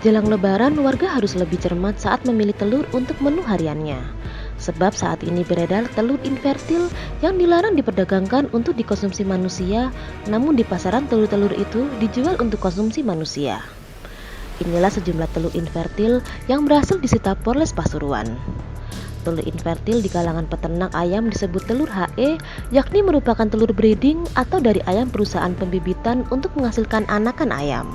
Jelang Lebaran, warga harus lebih cermat saat memilih telur untuk menu hariannya. Sebab saat ini beredar telur infertil yang dilarang diperdagangkan untuk dikonsumsi manusia, namun di pasaran telur-telur itu dijual untuk konsumsi manusia. Inilah sejumlah telur infertil yang berhasil disita Polres Pasuruan. Telur infertil di kalangan peternak ayam disebut telur HE, yakni merupakan telur breeding atau dari ayam perusahaan pembibitan untuk menghasilkan anakan ayam.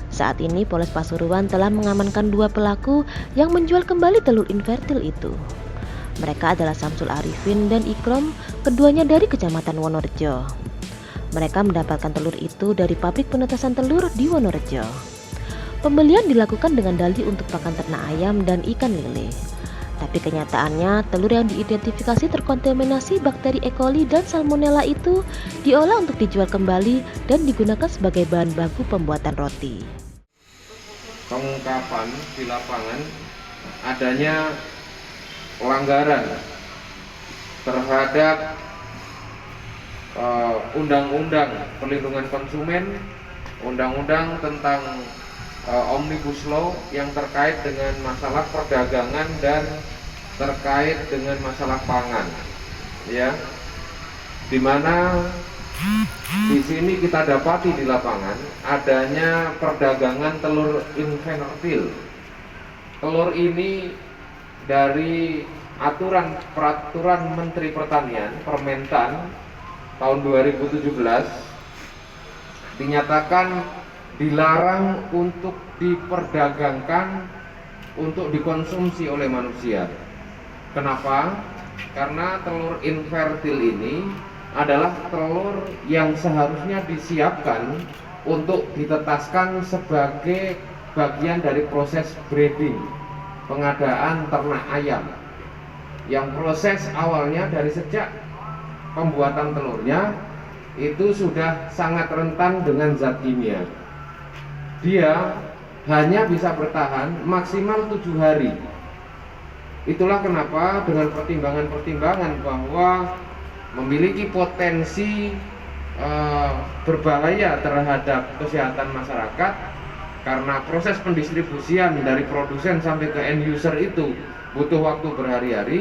Saat ini Polres Pasuruan telah mengamankan 2 pelaku yang menjual kembali telur infertil itu. Mereka adalah Samsul Arifin dan Ikrom, keduanya dari Kecamatan Wonorejo. Mereka mendapatkan telur itu dari pabrik penetasan telur di Wonorejo. Pembelian dilakukan dengan dalih untuk pakan ternak ayam dan ikan lele. Tapi kenyataannya telur yang diidentifikasi terkontaminasi bakteri E. coli dan Salmonella itu diolah untuk dijual kembali dan digunakan sebagai bahan baku pembuatan roti. Pengungkapan di lapangan adanya pelanggaran terhadap Undang-Undang Perlindungan Konsumen, Undang-Undang tentang Omnibus Law yang terkait dengan masalah perdagangan dan terkait dengan masalah pangan, ya, dimana di sini kita dapati di lapangan adanya perdagangan telur infertil. Telur ini dari Peraturan Menteri Pertanian Permentan tahun 2017 dinyatakan dilarang untuk diperdagangkan untuk dikonsumsi oleh manusia. Kenapa? Karena telur infertil ini adalah telur yang seharusnya disiapkan untuk ditetaskan sebagai bagian dari proses breeding, pengadaan ternak ayam, yang proses awalnya dari sejak pembuatan telurnya itu sudah sangat rentan dengan zat kimia. Dia hanya bisa bertahan maksimal 7 hari. Itulah kenapa dengan pertimbangan-pertimbangan bahwa memiliki potensi berbahaya terhadap kesehatan masyarakat, karena proses pendistribusian dari produsen sampai ke end user itu butuh waktu berhari-hari,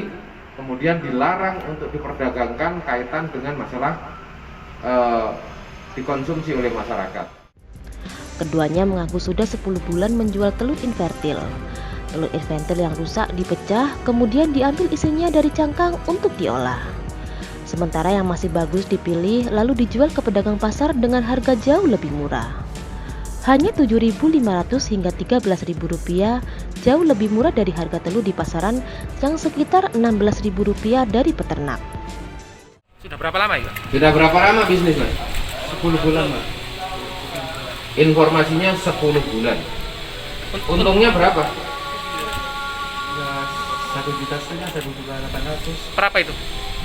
kemudian dilarang untuk diperdagangkan kaitan dengan masalah dikonsumsi oleh masyarakat. Keduanya mengaku sudah 10 bulan menjual telur infertil. Telur infertil yang rusak dipecah, kemudian diambil isinya dari cangkang untuk diolah. Sementara yang masih bagus dipilih lalu dijual ke pedagang pasar dengan harga jauh lebih murah. Hanya Rp7.500 hingga Rp13.000, jauh lebih murah dari harga telur di pasaran yang sekitar Rp16.000 dari peternak. Sudah berapa lama ya? Sudah berapa lama bisnis, Mas? 10 bulan, Pak. Informasinya 10 bulan. Untungnya berapa? Ya 1,5 juta, 1,800.000. Per apa itu?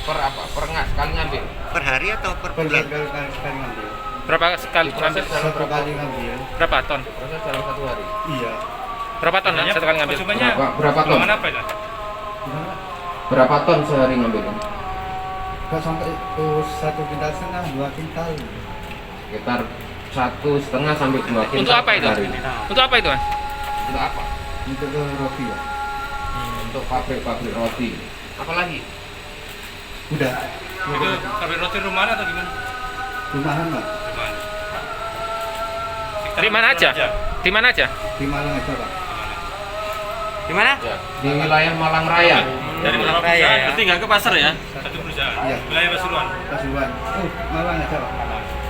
Per apa? Per sekali ngambil? Per hari atau per bulan? Sekali ngambil. Berapa sekali ngambil? Satu kali ngambil. Berapa ton? Proses dalam 1 hari. Iya. Berapa ton ya? Satu kali ngambil? Berapa ton? Apa ya? Gimana? Berapa ton sehari ngambil? Enggak sampai 1,5 kintal, 2 kintal. Sekitar 1,5 sampai 2 kintal. Untuk apa itu? per hari. Untuk apa itu, Mas? Untuk apa? Untuk ke roti, Pak. Untuk pabrik-pabrik roti. Apalagi? Udah. Itu pabrik roti rumahan atau gimana? Rumahan, Pak. Di mana aja? Di mana aja? Di Malang aja, Pak. Di mana? Ya, di wilayah Malang Raya. Dari beberapa perusahaan, berarti nggak ke pasar ya? Satu perusahaan. Iya. Wilayah Pasuruan. Pasuruan. Oh, Malang aja, Pak.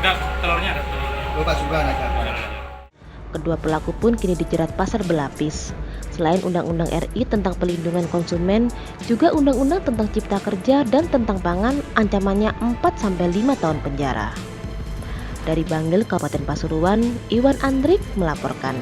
Enggak, telurnya ada. Oh, Pasuruan aja. Kedua pelaku pun kini dijerat pasal berlapis. Selain Undang-Undang RI tentang Pelindungan Konsumen, juga Undang-Undang tentang Cipta Kerja dan tentang Pangan, ancamannya 4-5 tahun penjara. Dari Bangil, Kabupaten Pasuruan, Iwan Andrik melaporkan.